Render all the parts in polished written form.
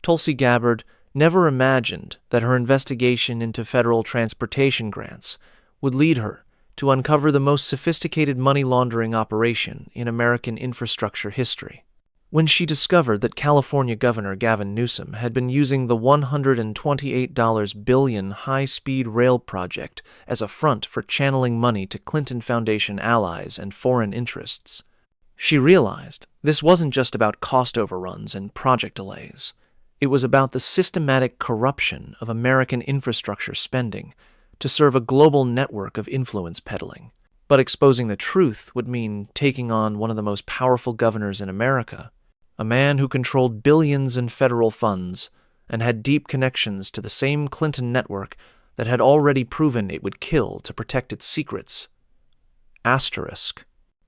Tulsi Gabbard never imagined that her investigation into federal transportation grants would lead her to uncover the most sophisticated money laundering operation in American infrastructure history. When she discovered that California Governor Gavin Newsom had been using the $128 billion high-speed rail project as a front for channeling money to Clinton Foundation allies and foreign interests, she realized this wasn't just about cost overruns and project delays. It was about the systematic corruption of American infrastructure spending to serve a global network of influence peddling. But exposing the truth would mean taking on one of the most powerful governors in America, a man who controlled billions in federal funds and had deep connections to the same Clinton network that had already proven it would kill to protect its secrets. Asterisk.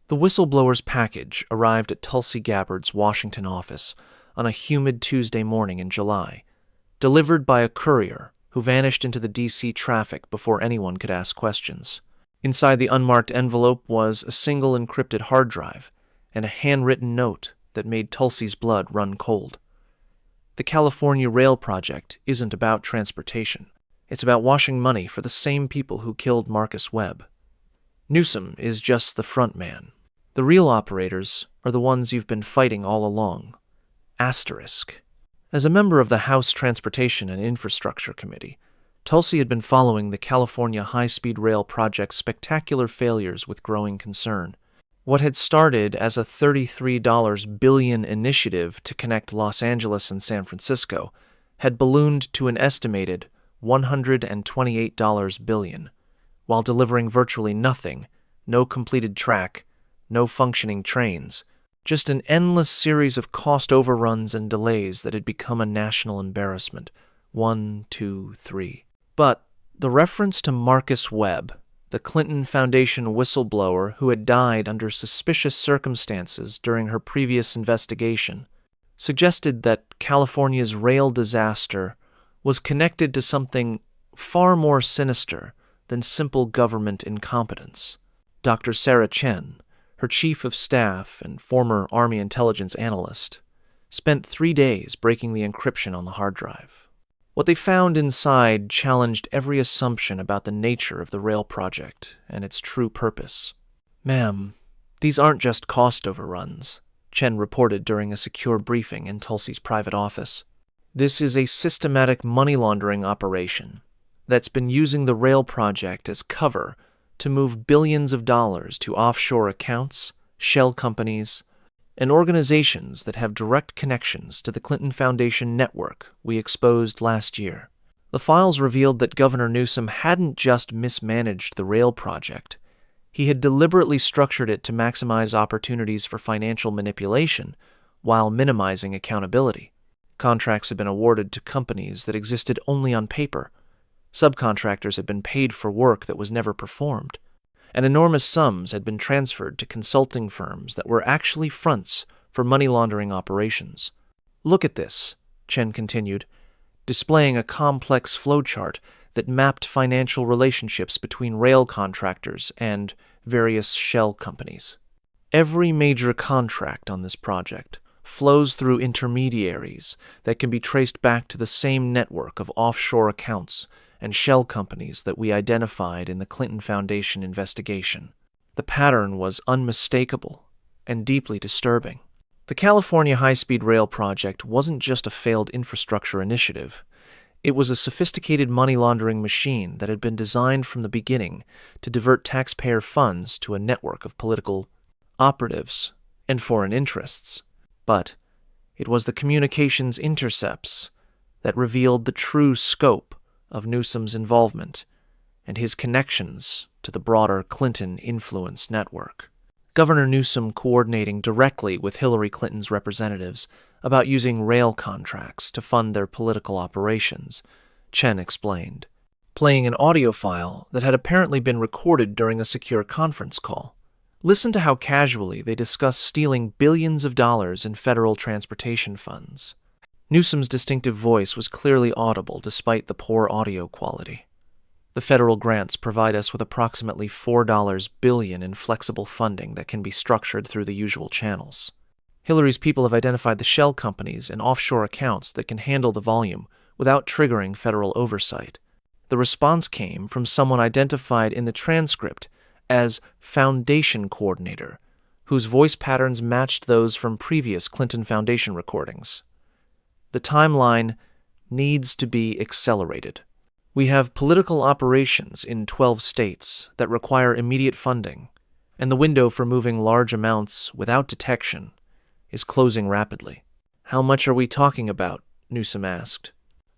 The whistleblower's package arrived at Tulsi Gabbard's Washington office on a humid Tuesday morning in July, delivered by a courier who vanished into the D.C. traffic before anyone could ask questions. Inside the unmarked envelope was a single encrypted hard drive and a handwritten note that made Tulsi's blood run cold. The California Rail Project isn't about transportation. It's about washing money for the same people who killed Marcus Webb. Newsom is just the front man. The real operators are the ones you've been fighting all along. Asterisk. As a member of the House Transportation and Infrastructure Committee, Tulsi had been following the California high-speed rail project's spectacular failures with growing concern. What had started as a $33 billion initiative to connect Los Angeles and San Francisco had ballooned to an estimated $128 billion, while delivering virtually nothing, no completed track, no functioning trains, just an endless series of cost overruns and delays that had become a national embarrassment. 1, 2, 3. But the reference to Marcus Webb, the Clinton Foundation whistleblower who had died under suspicious circumstances during her previous investigation, suggested that California's rail disaster was connected to something far more sinister than simple government incompetence. Dr. Sarah Chen, her chief of staff and former Army intelligence analyst, spent 3 days breaking the encryption on the hard drive. What they found inside challenged every assumption about the nature of the rail project and its true purpose. "Ma'am, these aren't just cost overruns," Chen reported during a secure briefing in Tulsi's private office. "This is a systematic money laundering operation that's been using the rail project as cover to move billions of dollars to offshore accounts, shell companies, and organizations that have direct connections to the Clinton Foundation network we exposed last year." The files revealed that Governor Newsom hadn't just mismanaged the rail project. He had deliberately structured it to maximize opportunities for financial manipulation while minimizing accountability. Contracts had been awarded to companies that existed only on paper. Subcontractors had been paid for work that was never performed, and enormous sums had been transferred to consulting firms that were actually fronts for money laundering operations. "Look at this," Chen continued, displaying a complex flowchart that mapped financial relationships between rail contractors and various shell companies. Every major contract on this project flows through intermediaries that can be traced back to the same network of offshore accounts and shell companies that we identified in the Clinton Foundation investigation. The pattern was unmistakable and deeply disturbing. The California high-speed rail project wasn't just a failed infrastructure initiative. It was a sophisticated money laundering machine that had been designed from the beginning to divert taxpayer funds to a network of political operatives and foreign interests. But it was the communications intercepts that revealed the true scope of Newsom's involvement and his connections to the broader Clinton influence network. Governor Newsom coordinating directly with Hillary Clinton's representatives about using rail contracts to fund their political operations, Chen explained, playing an audio file that had apparently been recorded during a secure conference call. Listen to how casually they discuss stealing billions of dollars in federal transportation funds. Newsom's distinctive voice was clearly audible despite the poor audio quality. The federal grants provide us with approximately $4 billion in flexible funding that can be structured through the usual channels. Hillary's people have identified the shell companies and offshore accounts that can handle the volume without triggering federal oversight. The response came from someone identified in the transcript as Foundation Coordinator, whose voice patterns matched those from previous Clinton Foundation recordings. The timeline needs to be accelerated. We have political operations in 12 states that require immediate funding, and the window for moving large amounts without detection is closing rapidly. How much are we talking about? Newsom asked.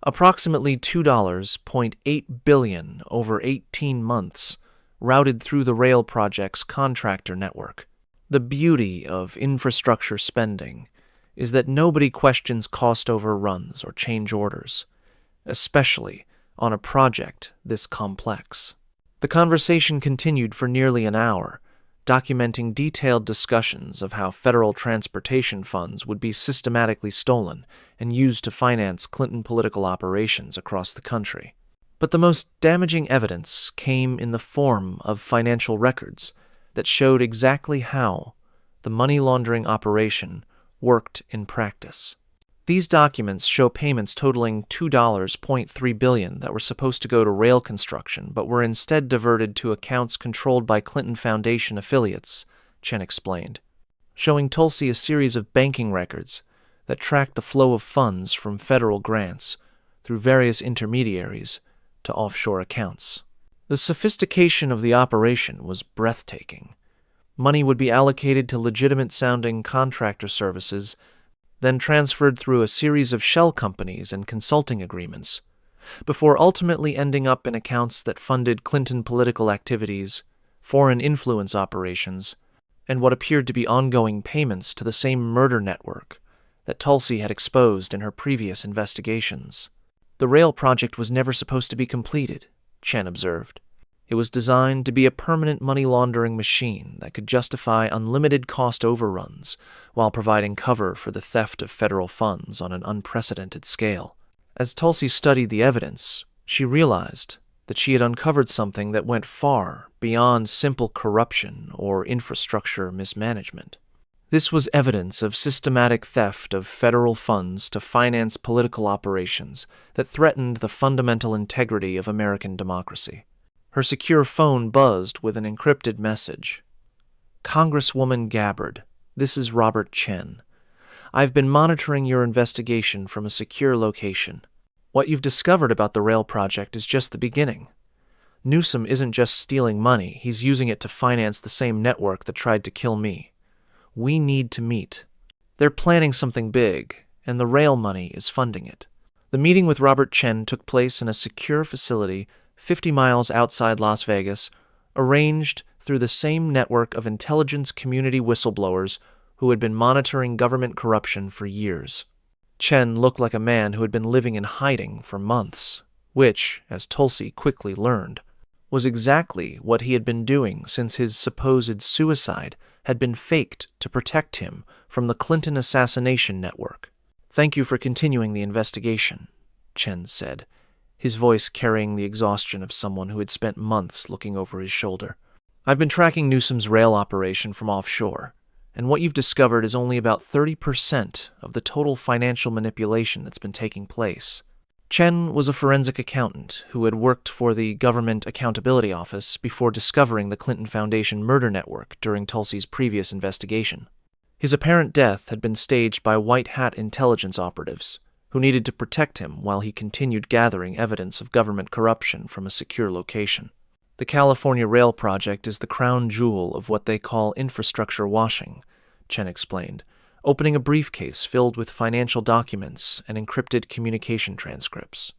Approximately $2.8 billion over 18 months, routed through the rail project's contractor network. The beauty of infrastructure spending is that nobody questions cost overruns or change orders, especially on a project this complex. The conversation continued for nearly an hour, documenting detailed discussions of how federal transportation funds would be systematically stolen and used to finance Clinton political operations across the country. But the most damaging evidence came in the form of financial records that showed exactly how the money laundering operation worked in practice. These documents show payments totaling $2.3 billion that were supposed to go to rail construction but were instead diverted to accounts controlled by Clinton Foundation affiliates, Chen explained, showing Tulsi a series of banking records that tracked the flow of funds from federal grants through various intermediaries to offshore accounts. The sophistication of the operation was breathtaking. Money would be allocated to legitimate-sounding contractor services, then transferred through a series of shell companies and consulting agreements, before ultimately ending up in accounts that funded Clinton political activities, foreign influence operations, and what appeared to be ongoing payments to the same murder network that Tulsi had exposed in her previous investigations. The rail project was never supposed to be completed, Chen observed. It was designed to be a permanent money laundering machine that could justify unlimited cost overruns while providing cover for the theft of federal funds on an unprecedented scale. As Tulsi studied the evidence, she realized that she had uncovered something that went far beyond simple corruption or infrastructure mismanagement. This was evidence of systematic theft of federal funds to finance political operations that threatened the fundamental integrity of American democracy. Her secure phone buzzed with an encrypted message. Congresswoman Gabbard, this is Robert Chen. I've been monitoring your investigation from a secure location. What you've discovered about the rail project is just the beginning. Newsom isn't just stealing money, he's using it to finance the same network that tried to kill me. We need to meet. They're planning something big, and the rail money is funding it. The meeting with Robert Chen took place in a secure facility 50 miles outside Las Vegas, arranged through the same network of intelligence community whistleblowers who had been monitoring government corruption for years. Chen looked like a man who had been living in hiding for months, which, as Tulsi quickly learned, was exactly what he had been doing since his supposed suicide had been faked to protect him from the Clinton assassination network. Thank you for continuing the investigation, Chen said, his voice carrying the exhaustion of someone who had spent months looking over his shoulder. I've been tracking Newsom's rail operation from offshore, and what you've discovered is only about 30% of the total financial manipulation that's been taking place. Chen was a forensic accountant who had worked for the Government Accountability Office before discovering the Clinton Foundation murder network during Tulsi's previous investigation. His apparent death had been staged by white-hat intelligence operatives, who needed to protect him while he continued gathering evidence of government corruption from a secure location. The California Rail Project is the crown jewel of what they call infrastructure washing, Chen explained, opening a briefcase filled with financial documents and encrypted communication transcripts.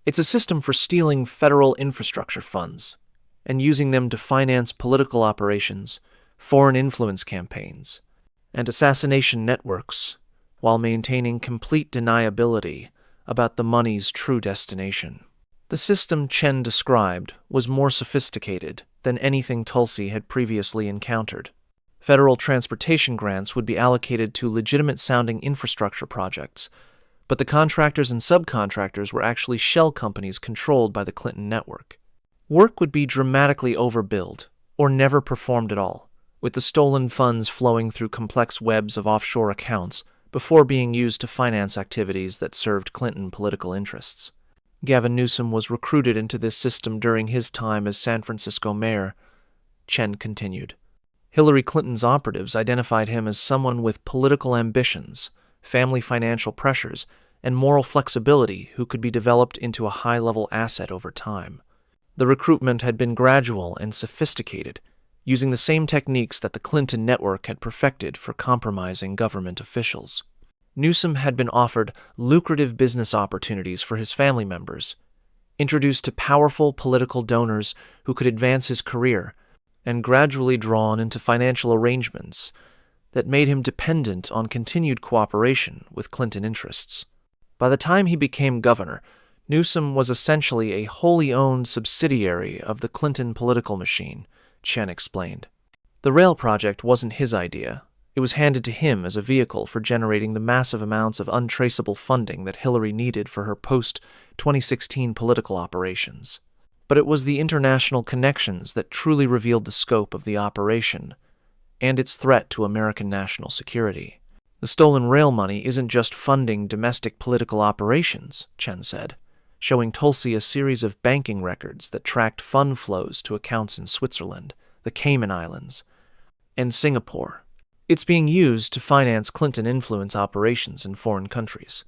It's a system for stealing federal infrastructure funds and using them to finance political operations, foreign influence campaigns, and assassination networks, while maintaining complete deniability about the money's true destination. The system Chen described was more sophisticated than anything Tulsi had previously encountered. Federal transportation grants would be allocated to legitimate-sounding infrastructure projects, but the contractors and subcontractors were actually shell companies controlled by the Clinton network. Work would be dramatically overbilled, or never performed at all, with the stolen funds flowing through complex webs of offshore accounts before being used to finance activities that served Clinton political interests. Gavin Newsom was recruited into this system during his time as San Francisco mayor, Chen continued. Hillary Clinton's operatives identified him as someone with political ambitions, family financial pressures, and moral flexibility who could be developed into a high-level asset over time. The recruitment had been gradual and sophisticated, using the same techniques that the Clinton network had perfected for compromising government officials. Newsom had been offered lucrative business opportunities for his family members, introduced to powerful political donors who could advance his career, and gradually drawn into financial arrangements that made him dependent on continued cooperation with Clinton interests. By the time he became governor, Newsom was essentially a wholly owned subsidiary of the Clinton political machine, Chen explained. The rail project wasn't his idea. It was handed to him as a vehicle for generating the massive amounts of untraceable funding that Hillary needed for her post-2016 political operations. But it was the international connections that truly revealed the scope of the operation and its threat to American national security. The stolen rail money isn't just funding domestic political operations, Chen said, showing Tulsi a series of banking records that tracked fund flows to accounts in Switzerland, the Cayman Islands, and Singapore. It's being used to finance Clinton influence operations in foreign countries,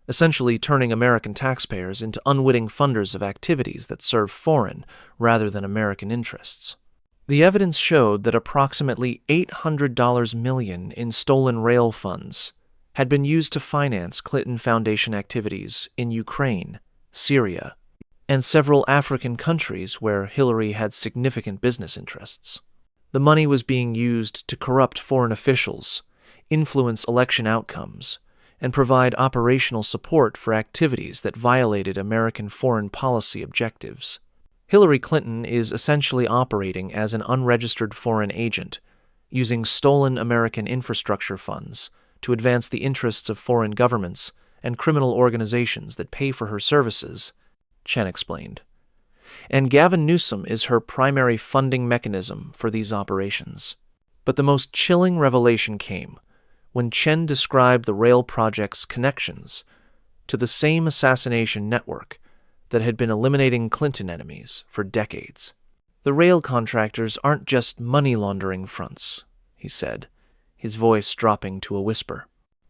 essentially turning American taxpayers into unwitting funders of activities that serve foreign rather than American interests. The evidence showed that approximately $800 million in stolen rail funds had been used to finance Clinton Foundation activities in Ukraine, Syria, and several African countries where Hillary had significant business interests. The money was being used to corrupt foreign officials, influence election outcomes, and provide operational support for activities that violated American foreign policy objectives. Hillary Clinton is essentially operating as an unregistered foreign agent, using stolen American infrastructure funds to advance the interests of foreign governments and criminal organizations that pay for her services, Chen explained. And Gavin Newsom is her primary funding mechanism for these operations. But the most chilling revelation came when Chen described the rail project's connections to the same assassination network that had been eliminating Clinton enemies for decades. The rail contractors aren't just money laundering fronts, he said, his voice dropping to a whisper.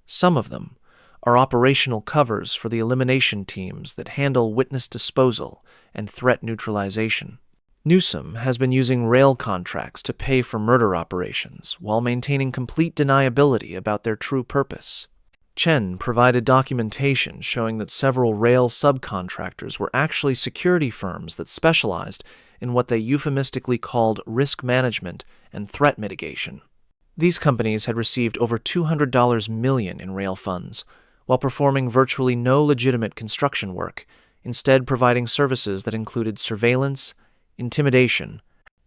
Some of them are operational covers for the elimination teams that handle witness disposal and threat neutralization. Newsom has been using rail contracts to pay for murder operations while maintaining complete deniability about their true purpose. Chen provided documentation showing that several rail subcontractors were actually security firms that specialized in what they euphemistically called risk management and threat mitigation. These companies had received over $200 million in rail funds, while performing virtually no legitimate construction work, instead providing services that included surveillance, intimidation,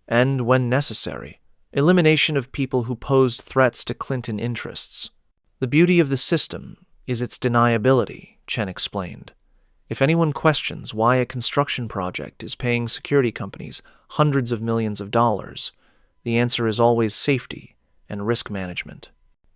and, when necessary, elimination of people who posed threats to Clinton interests. The beauty of the system is its deniability, Chen explained. If anyone questions why a construction project is paying security companies hundreds of millions of dollars, the answer is always safety and risk management.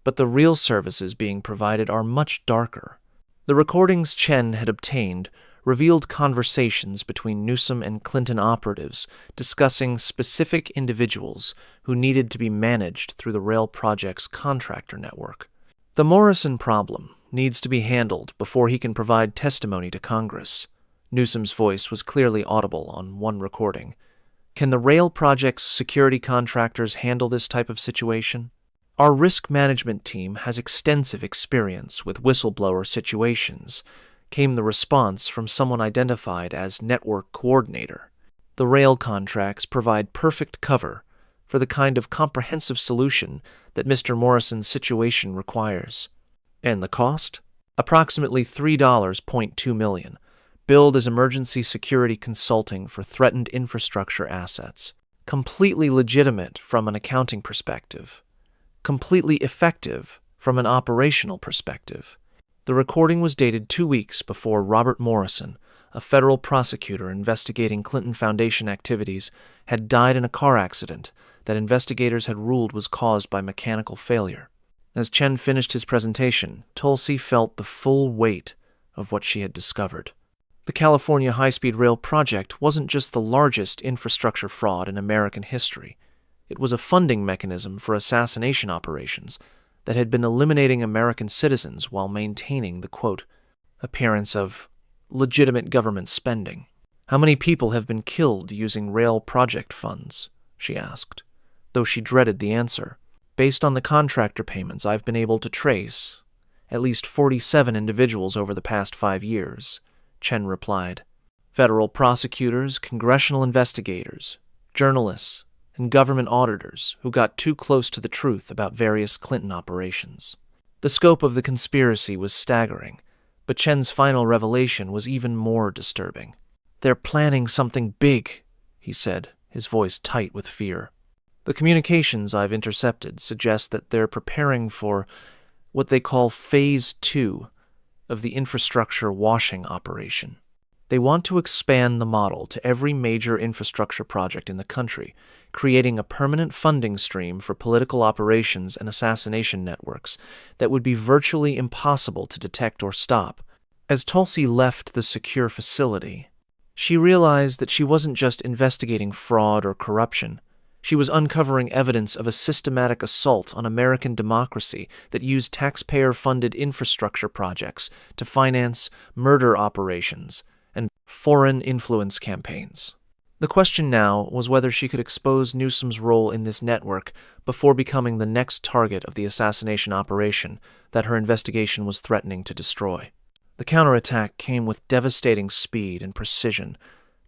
But the real services being provided are much darker. The recordings Chen had obtained revealed conversations between Newsom and Clinton operatives discussing specific individuals who needed to be managed through the rail project's contractor network. The Morrison problem needs to be handled before he can provide testimony to Congress. Newsom's voice was clearly audible on one recording. Can the rail project's security contractors handle this type of situation? Our risk management team has extensive experience with whistleblower situations, came the response from someone identified as network coordinator. The rail contracts provide perfect cover for the kind of comprehensive solution that Mr. Morrison's situation requires. And the cost? Approximately $3.2 million, billed as emergency security consulting for threatened infrastructure assets. Completely legitimate from an accounting perspective. Completely effective from an operational perspective. The recording was dated 2 weeks before Robert Morrison, a federal prosecutor investigating Clinton Foundation activities, had died in a car accident that investigators had ruled was caused by mechanical failure. As Chen finished his presentation, Tulsi felt the full weight of what she had discovered. The California high-speed rail project wasn't just the largest infrastructure fraud in American history. It was a funding mechanism for assassination operations that had been eliminating American citizens while maintaining the, quote, appearance of legitimate government spending. "How many people have been killed using rail project funds?" she asked, though she dreaded the answer. "Based on the contractor payments I've been able to trace, at least 47 individuals over the past 5 years, Chen replied. Federal prosecutors, congressional investigators, journalists, and government auditors who got too close to the truth about various Clinton operations. The scope of the conspiracy was staggering, but Chen's final revelation was even more disturbing. "They're planning something big," he said, his voice tight with fear. "The communications I've intercepted suggest that they're preparing for what they call Phase 2 of the infrastructure washing operation. They want to expand the model to every major infrastructure project in the country, creating a permanent funding stream for political operations and assassination networks that would be virtually impossible to detect or stop." As Tulsi left the secure facility, she realized that she wasn't just investigating fraud or corruption. She was uncovering evidence of a systematic assault on American democracy that used taxpayer-funded infrastructure projects to finance murder operations and foreign influence campaigns. The question now was whether she could expose Newsom's role in this network before becoming the next target of the assassination operation that her investigation was threatening to destroy. The counterattack came with devastating speed and precision,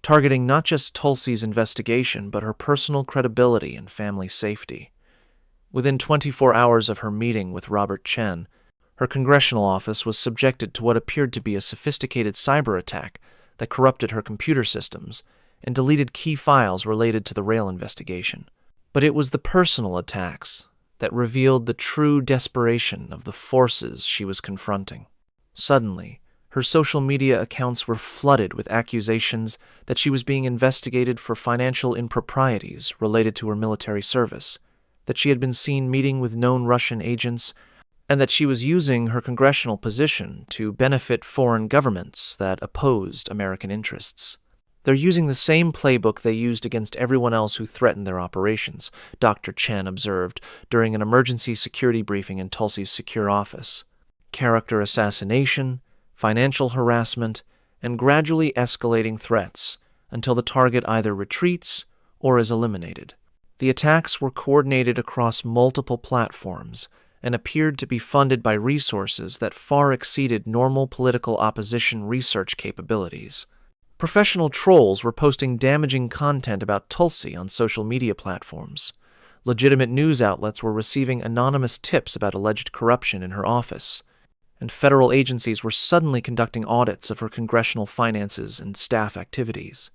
targeting not just Tulsi's investigation but her personal credibility and family safety. Within 24 hours of her meeting with Robert Chen, her congressional office was subjected to what appeared to be a sophisticated cyber attack that corrupted her computer systems and deleted key files related to the rail investigation. But it was the personal attacks that revealed the true desperation of the forces she was confronting. Suddenly, her social media accounts were flooded with accusations that she was being investigated for financial improprieties related to her military service, that she had been seen meeting with known Russian agents, and that she was using her congressional position to benefit foreign governments that opposed American interests. "They're using the same playbook they used against everyone else who threatened their operations," Dr. Chen observed during an emergency security briefing in Tulsi's secure office. "Character assassination, financial harassment, and gradually escalating threats until the target either retreats or is eliminated." The attacks were coordinated across multiple platforms and appeared to be funded by resources that far exceeded normal political opposition research capabilities. Professional trolls were posting damaging content about Tulsi on social media platforms. Legitimate news outlets were receiving anonymous tips about alleged corruption in her office, and federal agencies were suddenly conducting audits of her congressional finances and staff activities.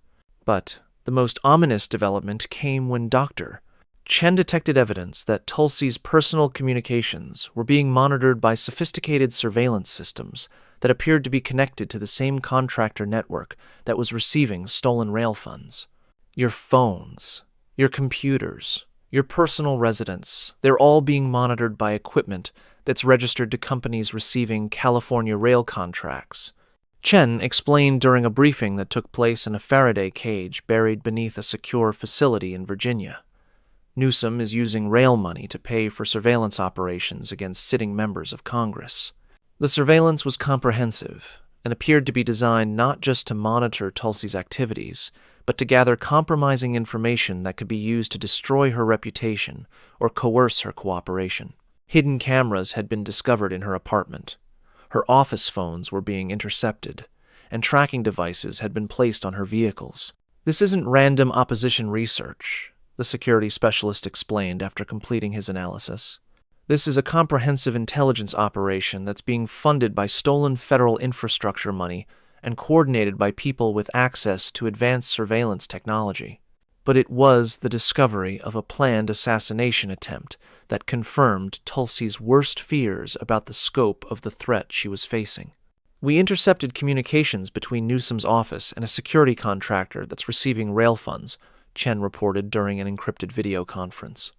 But the most ominous development came when Dr. Chen detected evidence that Tulsi's personal communications were being monitored by sophisticated surveillance systems that appeared to be connected to the same contractor network that was receiving stolen rail funds. Your phones, your computers, your personal residence, they're all being monitored by equipment that's registered to companies receiving California rail contracts. Chen explained during a briefing that took place in a Faraday cage buried beneath a secure facility in Virginia. Newsom is using rail money to pay for surveillance operations against sitting members of Congress. The surveillance was comprehensive and appeared to be designed not just to monitor Tulsi's activities, but to gather compromising information that could be used to destroy her reputation or coerce her cooperation. Hidden cameras had been discovered in her apartment. Her office phones were being intercepted, and tracking devices had been placed on her vehicles. "This isn't random opposition research," the security specialist explained after completing his analysis. "This is a comprehensive intelligence operation that's being funded by stolen federal infrastructure money and coordinated by people with access to advanced surveillance technology." But it was the discovery of a planned assassination attempt that confirmed Tulsi's worst fears about the scope of the threat she was facing. "We intercepted communications between Newsom's office and a security contractor that's receiving rail funds," Chen reported during an encrypted video conference.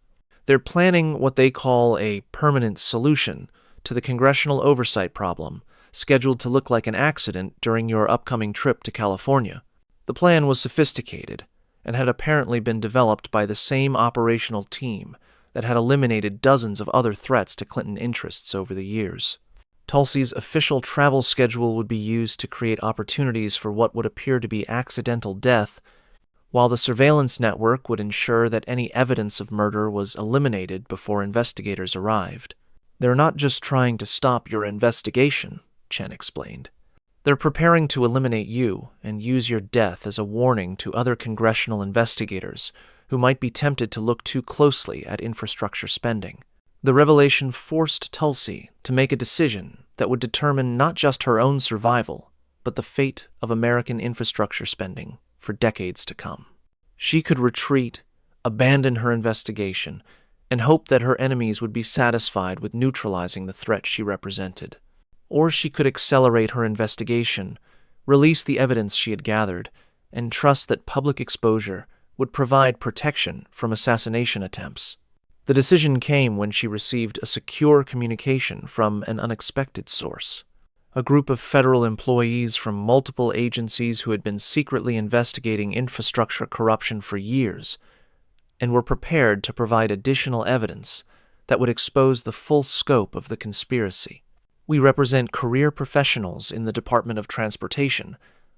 They're planning what they call a permanent solution to the congressional oversight problem, scheduled to look like an accident during your upcoming trip to California. The plan was sophisticated and had apparently been developed by the same operational team that had eliminated dozens of other threats to Clinton interests over the years. Tulsi's official travel schedule would be used to create opportunities for what would appear to be accidental death, while the surveillance network would ensure that any evidence of murder was eliminated before investigators arrived. They're not just trying to stop your investigation, Chen explained. They're preparing to eliminate you and use your death as a warning to other congressional investigators who might be tempted to look too closely at infrastructure spending. The revelation forced Tulsi to make a decision that would determine not just her own survival, but the fate of American infrastructure spending for decades to come. She could retreat, abandon her investigation, and hope that her enemies would be satisfied with neutralizing the threat she represented. Or she could accelerate her investigation, release the evidence she had gathered, and trust that public exposure would provide protection from assassination attempts. The decision came when she received a secure communication from an unexpected source. A group of federal employees from multiple agencies who had been secretly investigating infrastructure corruption for years and were prepared to provide additional evidence that would expose the full scope of the conspiracy. We represent career professionals in the Department of Transportation,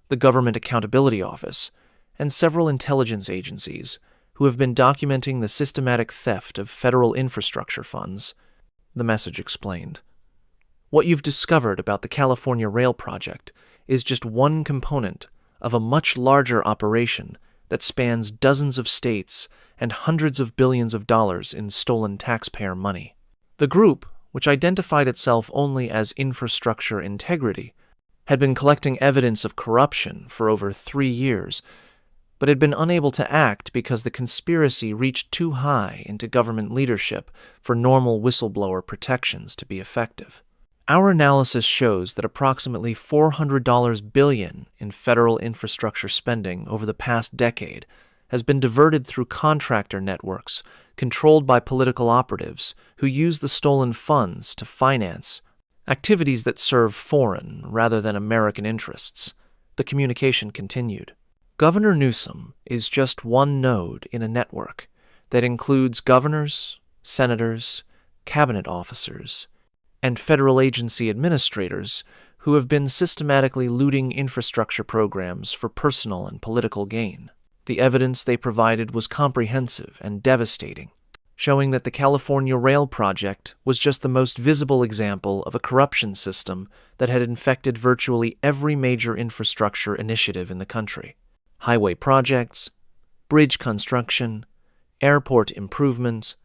the Government Accountability Office, and several intelligence agencies who have been documenting the systematic theft of federal infrastructure funds, the message explained. What you've discovered about the California Rail Project is just one component of a much larger operation that spans dozens of states and hundreds of billions of dollars in stolen taxpayer money. The group, which identified itself only as Infrastructure Integrity, had been collecting evidence of corruption for over 3 years, but had been unable to act because the conspiracy reached too high into government leadership for normal whistleblower protections to be effective. Our analysis shows that approximately $400 billion in federal infrastructure spending over the past decade has been diverted through contractor networks controlled by political operatives who use the stolen funds to finance activities that serve foreign rather than American interests. The communication continued. Governor Newsom is just one node in a network that includes governors, senators, cabinet officers, and federal agency administrators who have been systematically looting infrastructure programs for personal and political gain. The evidence they provided was comprehensive and devastating, showing that the California Rail Project was just the most visible example of a corruption system that had infected virtually every major infrastructure initiative in the country. Highway projects, bridge construction, airport improvements,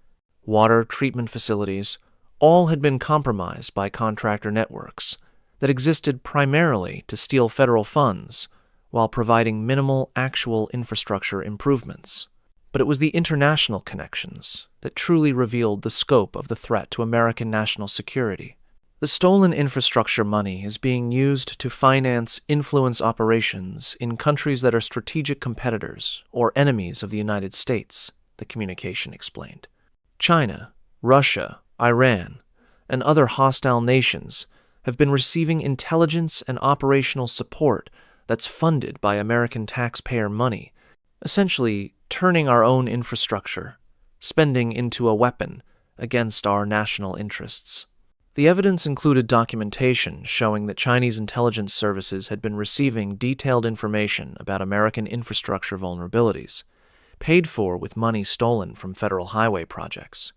water treatment facilities, all had been compromised by contractor networks that existed primarily to steal federal funds while providing minimal actual infrastructure improvements. But it was the international connections that truly revealed the scope of the threat to American national security. The stolen infrastructure money is being used to finance influence operations in countries that are strategic competitors or enemies of the United States, the communication explained. China, Russia, Iran, and other hostile nations have been receiving intelligence and operational support that's funded by American taxpayer money, essentially turning our own infrastructure spending into a weapon against our national interests. The evidence included documentation showing that Chinese intelligence services had been receiving detailed information about American infrastructure vulnerabilities, paid for with money stolen from federal highway projects.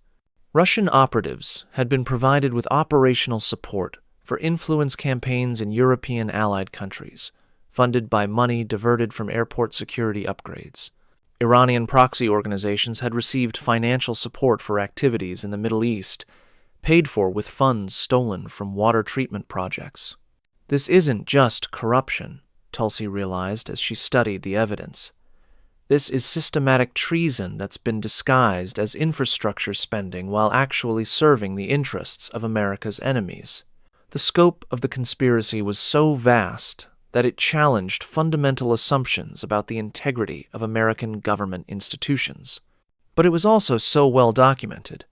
Russian operatives had been provided with operational support for influence campaigns in European allied countries, funded by money diverted from airport security upgrades. Iranian proxy organizations had received financial support for activities in the Middle East, paid for with funds stolen from water treatment projects. This isn't just corruption, Tulsi realized as she studied the evidence. This is systematic treason that's been disguised as infrastructure spending while actually serving the interests of America's enemies. The scope of the conspiracy was so vast that it challenged fundamental assumptions about the integrity of American government institutions. But it was also so well documented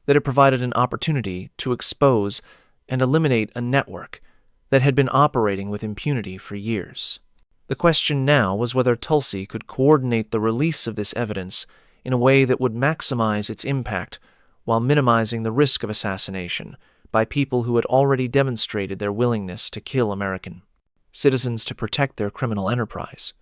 that it provided an opportunity to expose and eliminate a network that had been operating with impunity for years. The question now was whether Tulsi could coordinate the release of this evidence in a way that would maximize its impact while minimizing the risk of assassination by people who had already demonstrated their willingness to kill American citizens to protect their criminal enterprise.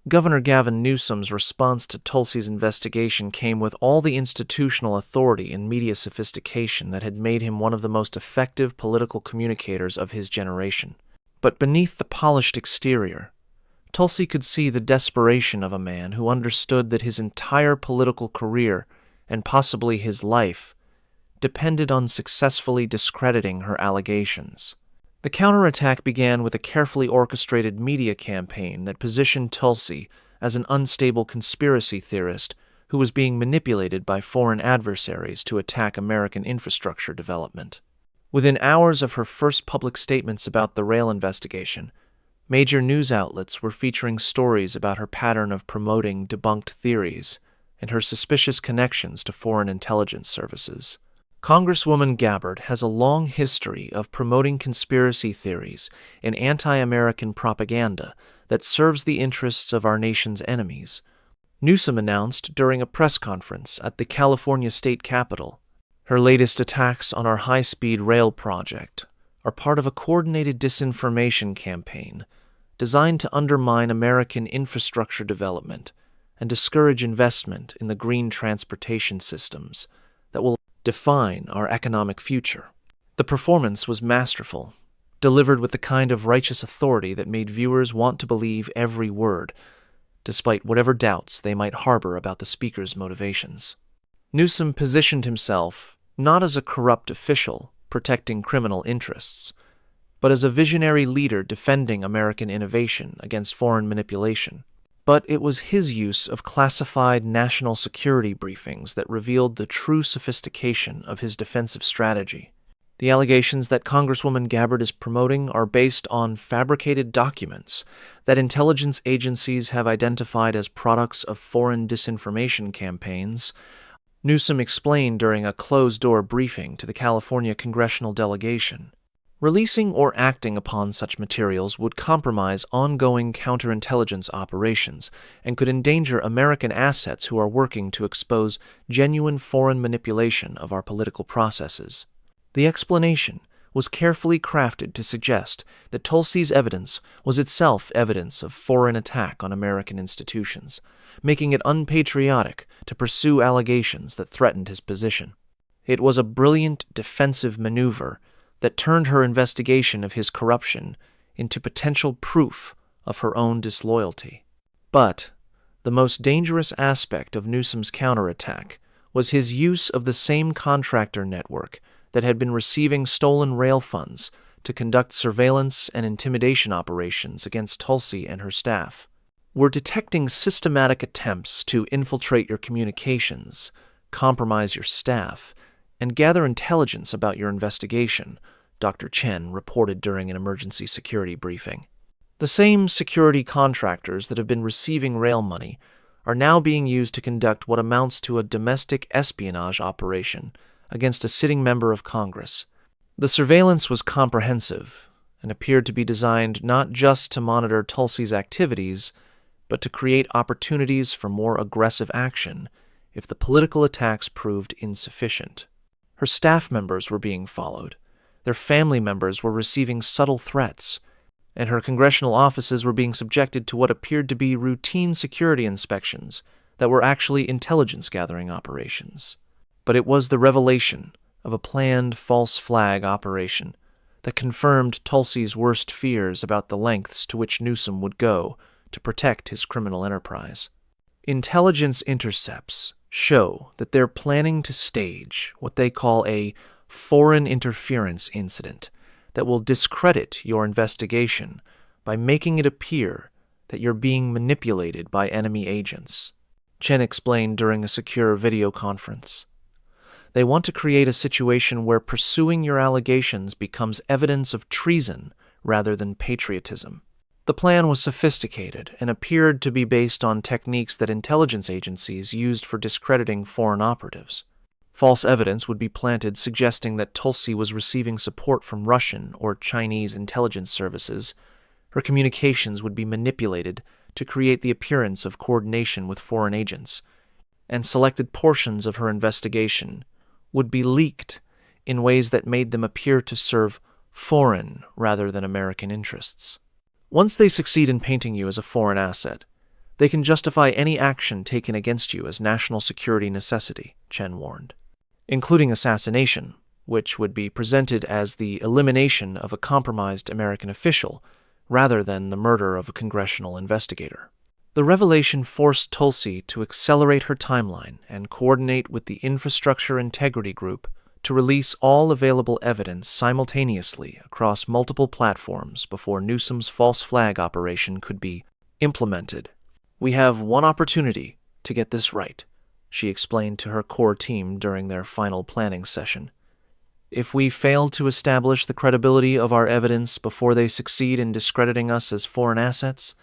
Governor Gavin Newsom's response to Tulsi's investigation came with all the institutional authority and media sophistication that had made him one of the most effective political communicators of his generation. But beneath the polished exterior, Tulsi could see the desperation of a man who understood that his entire political career, and possibly his life, depended on successfully discrediting her allegations. The counterattack began with a carefully orchestrated media campaign that positioned Tulsi as an unstable conspiracy theorist who was being manipulated by foreign adversaries to attack American infrastructure development. Within hours of her first public statements about the rail investigation, major news outlets were featuring stories about her pattern of promoting debunked theories and her suspicious connections to foreign intelligence services. Congresswoman Gabbard has a long history of promoting conspiracy theories and anti-American propaganda that serves the interests of our nation's enemies. Newsom announced during a press conference at the California State Capitol, her latest attacks on our high-speed rail project are part of a coordinated disinformation campaign designed to undermine American infrastructure development and discourage investment in the green transportation systems that will define our economic future. The performance was masterful, delivered with the kind of righteous authority that made viewers want to believe every word, despite whatever doubts they might harbor about the speaker's motivations. Newsom positioned himself not as a corrupt official protecting criminal interests, but as a visionary leader defending American innovation against foreign manipulation. But it was his use of classified national security briefings that revealed the true sophistication of his defensive strategy. The allegations that Congresswoman Gabbard is promoting are based on fabricated documents that intelligence agencies have identified as products of foreign disinformation campaigns, Newsom explained during a closed-door briefing to the California congressional delegation. Releasing or acting upon such materials would compromise ongoing counterintelligence operations and could endanger American assets who are working to expose genuine foreign manipulation of our political processes. The explanation was carefully crafted to suggest that Tulsi's evidence was itself evidence of foreign attack on American institutions, making it unpatriotic to pursue allegations that threatened his position. It was a brilliant defensive maneuver that turned her investigation of his corruption into potential proof of her own disloyalty. But the most dangerous aspect of Newsom's counterattack was his use of the same contractor network that had been receiving stolen rail funds to conduct surveillance and intimidation operations against Tulsi and her staff. We're detecting systematic attempts to infiltrate your communications, compromise your staff, and gather intelligence about your investigation, Dr. Chen reported during an emergency security briefing. The same security contractors that have been receiving rail money are now being used to conduct what amounts to a domestic espionage operation against a sitting member of Congress. The surveillance was comprehensive and appeared to be designed not just to monitor Tulsi's activities, but to create opportunities for more aggressive action if the political attacks proved insufficient. Her staff members were being followed, their family members were receiving subtle threats, and her congressional offices were being subjected to what appeared to be routine security inspections that were actually intelligence-gathering operations. But it was the revelation of a planned false flag operation that confirmed Tulsi's worst fears about the lengths to which Newsom would go to protect his criminal enterprise. Intelligence intercepts show that they're planning to stage what they call a foreign interference incident that will discredit your investigation by making it appear that you're being manipulated by enemy agents, Chen explained during a secure video conference. They want to create a situation where pursuing your allegations becomes evidence of treason rather than patriotism. The plan was sophisticated and appeared to be based on techniques that intelligence agencies used for discrediting foreign operatives. False evidence would be planted suggesting that Tulsi was receiving support from Russian or Chinese intelligence services. Her communications would be manipulated to create the appearance of coordination with foreign agents, and selected portions of her investigation would be leaked in ways that made them appear to serve foreign rather than American interests. Once they succeed in painting you as a foreign asset, they can justify any action taken against you as national security necessity, Chen warned, including assassination, which would be presented as the elimination of a compromised American official rather than the murder of a congressional investigator. The revelation forced Tulsi to accelerate her timeline and coordinate with the Infrastructure Integrity Group to release all available evidence simultaneously across multiple platforms before Newsom's false flag operation could be implemented. "We have one opportunity to get this right," she explained to her core team during their final planning session. "If we fail to establish the credibility of our evidence before they succeed in discrediting us as foreign assets,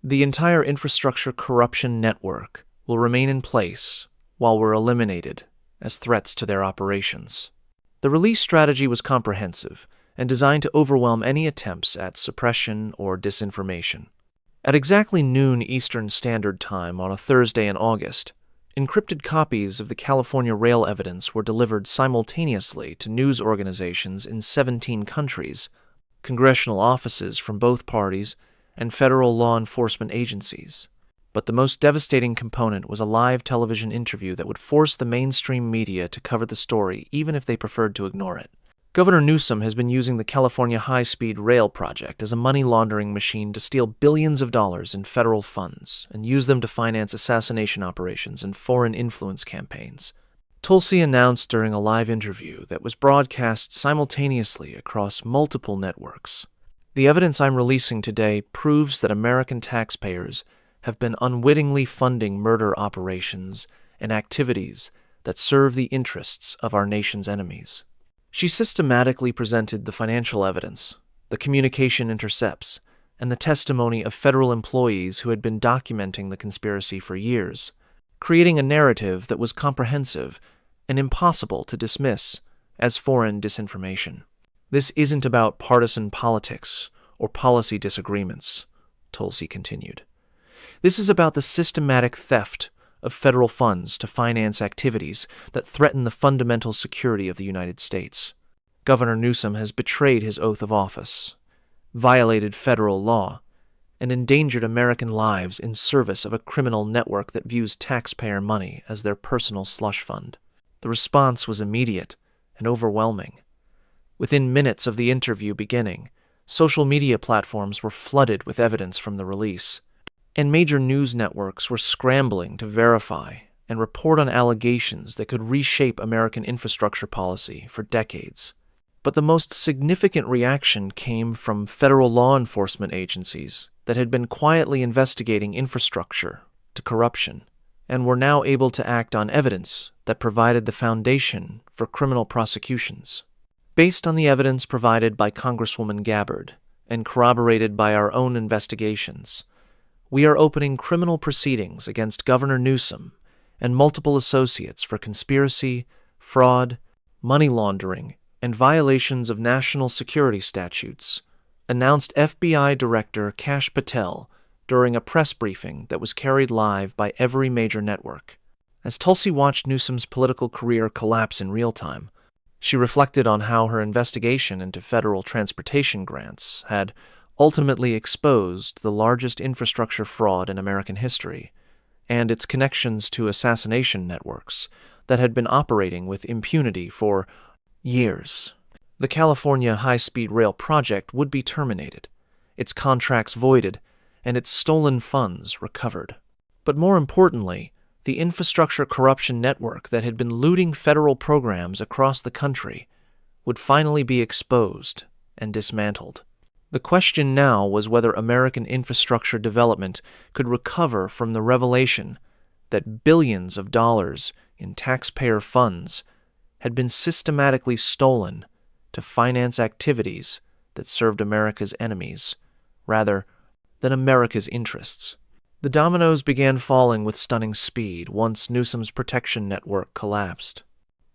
the entire infrastructure corruption network will remain in place while we're eliminated as threats to their operations." The release strategy was comprehensive and designed to overwhelm any attempts at suppression or disinformation. At exactly noon Eastern Standard Time on a Thursday in August, encrypted copies of the California rail evidence were delivered simultaneously to news organizations in 17 countries, congressional offices from both parties, and federal law enforcement agencies. But the most devastating component was a live television interview that would force the mainstream media to cover the story even if they preferred to ignore it. Governor Newsom has been using the California high-speed rail project as a money laundering machine to steal billions of dollars in federal funds and use them to finance assassination operations and foreign influence campaigns. Tulsi announced during a live interview that was broadcast simultaneously across multiple networks. "The evidence I'm releasing today proves that American taxpayers have been unwittingly funding murder operations and activities that serve the interests of our nation's enemies." She systematically presented the financial evidence, the communication intercepts, and the testimony of federal employees who had been documenting the conspiracy for years, creating a narrative that was comprehensive and impossible to dismiss as foreign disinformation. "This isn't about partisan politics or policy disagreements," Tulsi continued. "This is about the systematic theft of federal funds to finance activities that threaten the fundamental security of the United States. Governor Newsom has betrayed his oath of office, violated federal law, and endangered American lives in service of a criminal network that views taxpayer money as their personal slush fund." The response was immediate and overwhelming. Within minutes of the interview beginning, social media platforms were flooded with evidence from the release, and major news networks were scrambling to verify and report on allegations that could reshape American infrastructure policy for decades. But the most significant reaction came from federal law enforcement agencies that had been quietly investigating infrastructure to corruption and were now able to act on evidence that provided the foundation for criminal prosecutions. Based on the evidence provided by Congresswoman Gabbard and corroborated by our own investigations, we are opening criminal proceedings against Governor Newsom and multiple associates for conspiracy, fraud, money laundering, and violations of national security statutes, announced FBI Director Kash Patel during a press briefing that was carried live by every major network. As Tulsi watched Newsom's political career collapse in real time, she reflected on how her investigation into federal transportation grants had ultimately exposed the largest infrastructure fraud in American history, and its connections to assassination networks that had been operating with impunity for years. The California high-speed rail project would be terminated, its contracts voided, and its stolen funds recovered. But more importantly, the infrastructure corruption network that had been looting federal programs across the country would finally be exposed and dismantled. The question now was whether American infrastructure development could recover from the revelation that billions of dollars in taxpayer funds had been systematically stolen to finance activities that served America's enemies, rather than America's interests. The dominoes began falling with stunning speed once Newsom's protection network collapsed.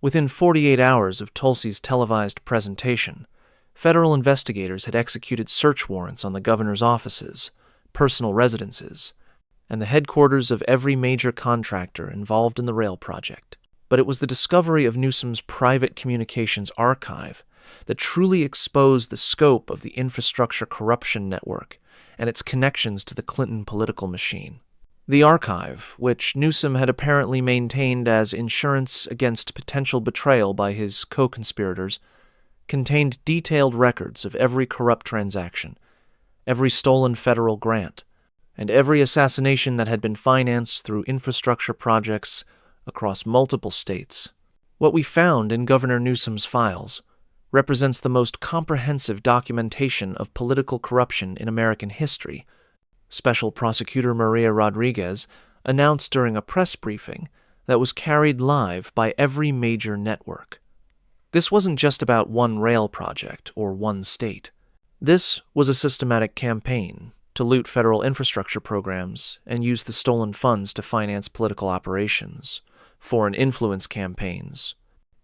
Within 48 hours of Tulsi's televised presentation, federal investigators had executed search warrants on the governor's offices, personal residences, and the headquarters of every major contractor involved in the rail project. But it was the discovery of Newsom's private communications archive that truly exposed the scope of the infrastructure corruption network and its connections to the Clinton political machine. The archive, which Newsom had apparently maintained as insurance against potential betrayal by his co-conspirators, contained detailed records of every corrupt transaction, every stolen federal grant, and every assassination that had been financed through infrastructure projects across multiple states. What we found in Governor Newsom's files represents the most comprehensive documentation of political corruption in American history. Special Prosecutor Maria Rodriguez announced during a press briefing that was carried live by every major network. This wasn't just about one rail project or one state. This was a systematic campaign to loot federal infrastructure programs and use the stolen funds to finance political operations, foreign influence campaigns,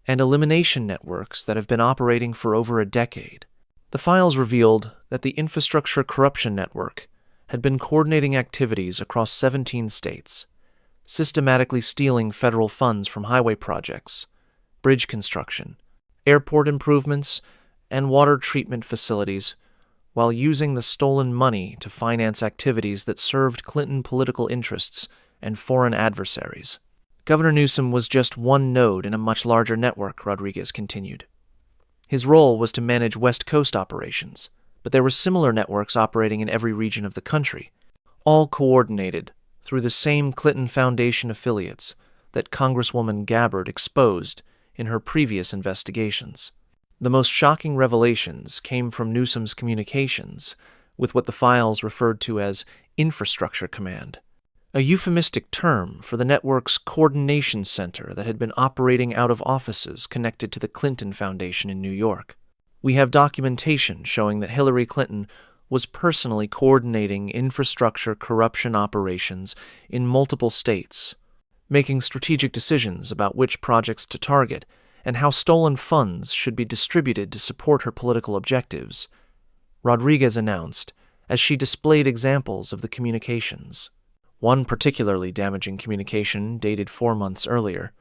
and elimination networks that have been operating for over a decade. The files revealed that the Infrastructure Corruption Network had been coordinating activities across 17 states, systematically stealing federal funds from highway projects, bridge construction, airport improvements, and water treatment facilities, while using the stolen money to finance activities that served Clinton political interests and foreign adversaries. Governor Newsom was just one node in a much larger network, Rodriguez continued. His role was to manage West Coast operations, but there were similar networks operating in every region of the country, all coordinated through the same Clinton Foundation affiliates that Congresswoman Gabbard exposed in her previous investigations. The most shocking revelations came from Newsom's communications with what the files referred to as Infrastructure Command, a euphemistic term for the network's coordination center that had been operating out of offices connected to the Clinton Foundation in New York. We have documentation showing that Hillary Clinton was personally coordinating infrastructure corruption operations in multiple states, making strategic decisions about which projects to target and how stolen funds should be distributed to support her political objectives, Rodriguez announced as she displayed examples of the communications. One particularly damaging communication, dated 4 months earlier,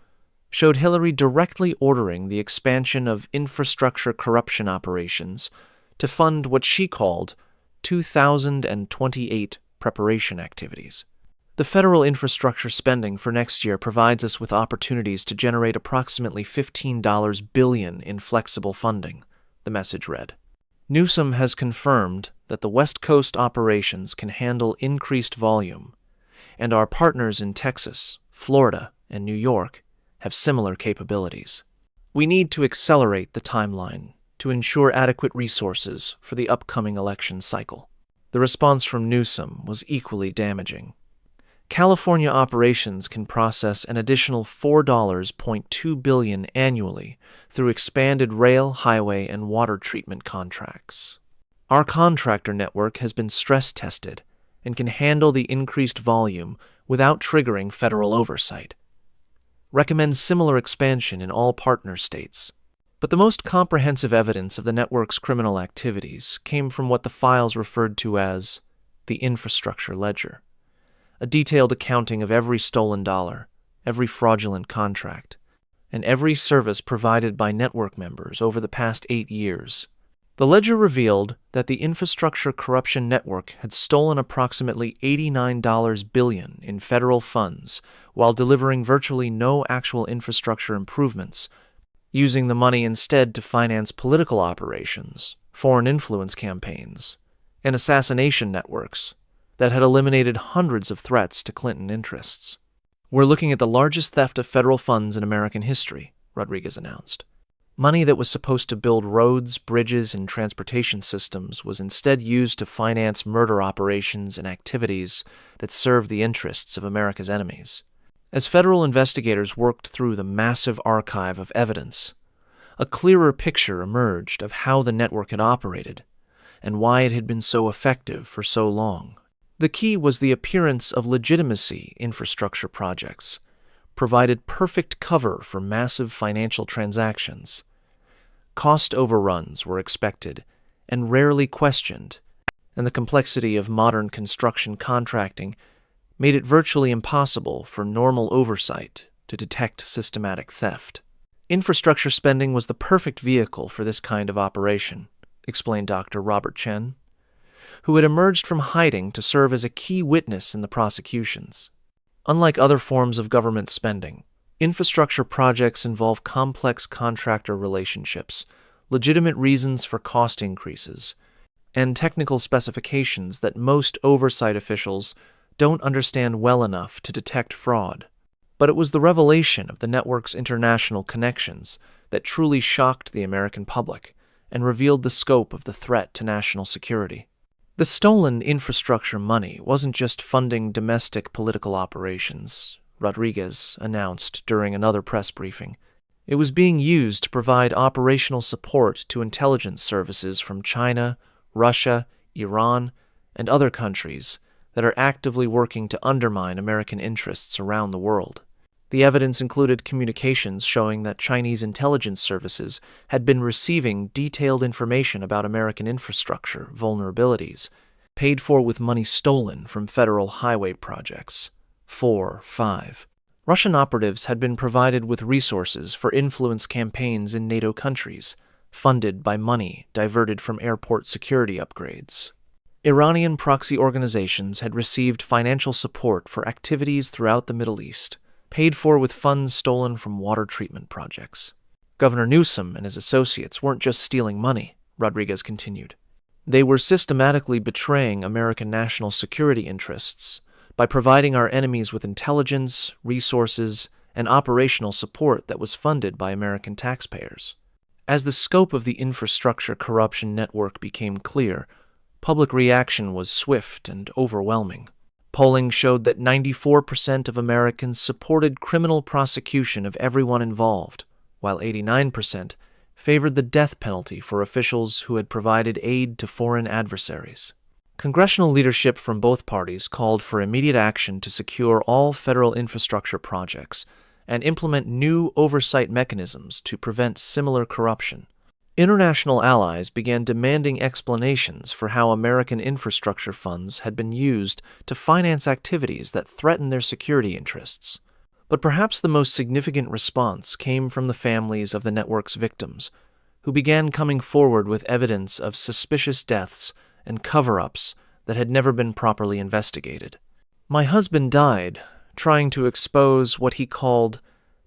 showed Hillary directly ordering the expansion of infrastructure corruption operations to fund what she called 2028 preparation activities. The federal infrastructure spending for next year provides us with opportunities to generate approximately $15 billion in flexible funding, the message read. Newsom has confirmed that the West Coast operations can handle increased volume, and our partners in Texas, Florida, and New York have similar capabilities. We need to accelerate the timeline to ensure adequate resources for the upcoming election cycle. The response from Newsom was equally damaging. California operations can process an additional $4.2 billion annually through expanded rail, highway, and water treatment contracts. Our contractor network has been stress-tested and can handle the increased volume without triggering federal oversight. Recommend similar expansion in all partner states. But the most comprehensive evidence of the network's criminal activities came from what the files referred to as the infrastructure ledger, a detailed accounting of every stolen dollar, every fraudulent contract, and every service provided by network members over the past 8 years. The ledger revealed that the Infrastructure Corruption Network had stolen approximately $89 billion in federal funds while delivering virtually no actual infrastructure improvements, using the money instead to finance political operations, foreign influence campaigns, and assassination networks that had eliminated hundreds of threats to Clinton interests. We're looking at the largest theft of federal funds in American history, Rodriguez announced. Money that was supposed to build roads, bridges, and transportation systems was instead used to finance murder operations and activities that served the interests of America's enemies. As federal investigators worked through the massive archive of evidence, a clearer picture emerged of how the network had operated and why it had been so effective for so long. The key was the appearance of legitimacy infrastructure projects, provided perfect cover for massive financial transactions. Cost overruns were expected and rarely questioned, and the complexity of modern construction contracting made it virtually impossible for normal oversight to detect systematic theft. Infrastructure spending was the perfect vehicle for this kind of operation, explained Dr. Robert Chen, who had emerged from hiding to serve as a key witness in the prosecutions. Unlike other forms of government spending, infrastructure projects involve complex contractor relationships, legitimate reasons for cost increases, and technical specifications that most oversight officials don't understand well enough to detect fraud. But it was the revelation of the network's international connections that truly shocked the American public and revealed the scope of the threat to national security. The stolen infrastructure money wasn't just funding domestic political operations, Rodriguez announced during another press briefing. It was being used to provide operational support to intelligence services from China, Russia, Iran, and other countries that are actively working to undermine American interests around the world. The evidence included communications showing that Chinese intelligence services had been receiving detailed information about American infrastructure vulnerabilities, paid for with money stolen from federal highway projects. 5. Russian operatives had been provided with resources for influence campaigns in NATO countries, funded by money diverted from airport security upgrades. Iranian proxy organizations had received financial support for activities throughout the Middle East, paid for with funds stolen from water treatment projects. Governor Newsom and his associates weren't just stealing money, Rodriguez continued. They were systematically betraying American national security interests by providing our enemies with intelligence, resources, and operational support that was funded by American taxpayers. As the scope of the infrastructure corruption network became clear, public reaction was swift and overwhelming. Polling showed that 94% of Americans supported criminal prosecution of everyone involved, while 89% favored the death penalty for officials who had provided aid to foreign adversaries. Congressional leadership from both parties called for immediate action to secure all federal infrastructure projects and implement new oversight mechanisms to prevent similar corruption. International allies began demanding explanations for how American infrastructure funds had been used to finance activities that threatened their security interests. But perhaps the most significant response came from the families of the network's victims, who began coming forward with evidence of suspicious deaths and cover-ups that had never been properly investigated. "My husband died trying to expose what he called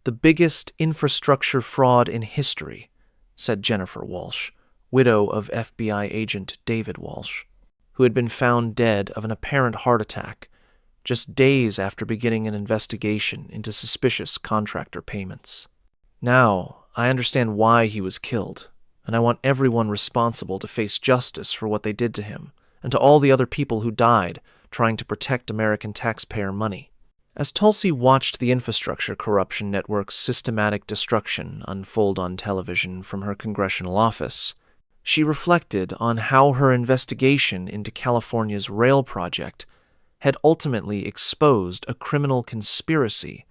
the biggest infrastructure fraud in history," said Jennifer Walsh, widow of FBI agent David Walsh, who had been found dead of an apparent heart attack just days after beginning an investigation into suspicious contractor payments. "Now, I understand why he was killed, and I want everyone responsible to face justice for what they did to him, and to all the other people who died trying to protect American taxpayer money." As Tulsi watched the infrastructure corruption network's systematic destruction unfold on television from her congressional office, she reflected on how her investigation into California's rail project had ultimately exposed a criminal conspiracy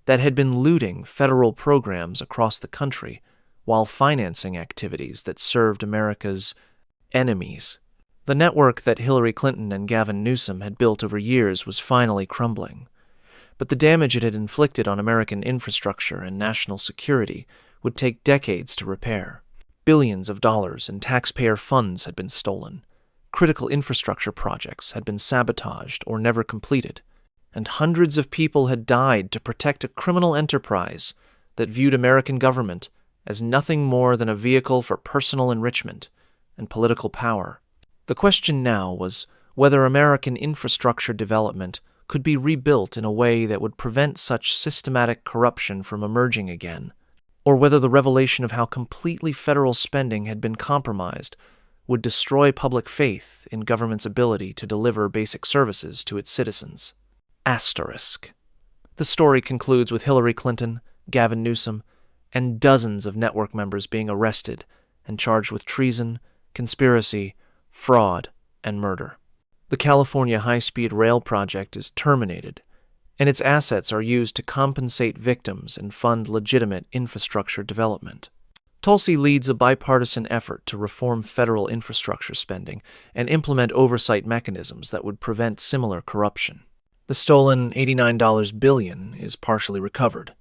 that had been looting federal programs across the country while financing activities that served America's enemies. The network that Hillary Clinton and Gavin Newsom had built over years was finally crumbling. But the damage it had inflicted on American infrastructure and national security would take decades to repair. Billions of dollars in taxpayer funds had been stolen, critical infrastructure projects had been sabotaged or never completed, and hundreds of people had died to protect a criminal enterprise that viewed American government as nothing more than a vehicle for personal enrichment and political power. The question now was whether American infrastructure development could be rebuilt in a way that would prevent such systematic corruption from emerging again, or whether the revelation of how completely federal spending had been compromised would destroy public faith in government's ability to deliver basic services to its citizens. Asterisk. The story concludes with Hillary Clinton, Gavin Newsom, and dozens of network members being arrested and charged with treason, conspiracy, fraud, and murder. The California high-speed rail project is terminated, and its assets are used to compensate victims and fund legitimate infrastructure development. Tulsi leads a bipartisan effort to reform federal infrastructure spending and implement oversight mechanisms that would prevent similar corruption. The stolen $89 billion is partially recovered,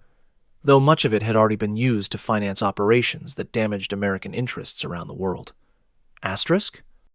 though much of it had already been used to finance operations that damaged American interests around the world. Asterisk?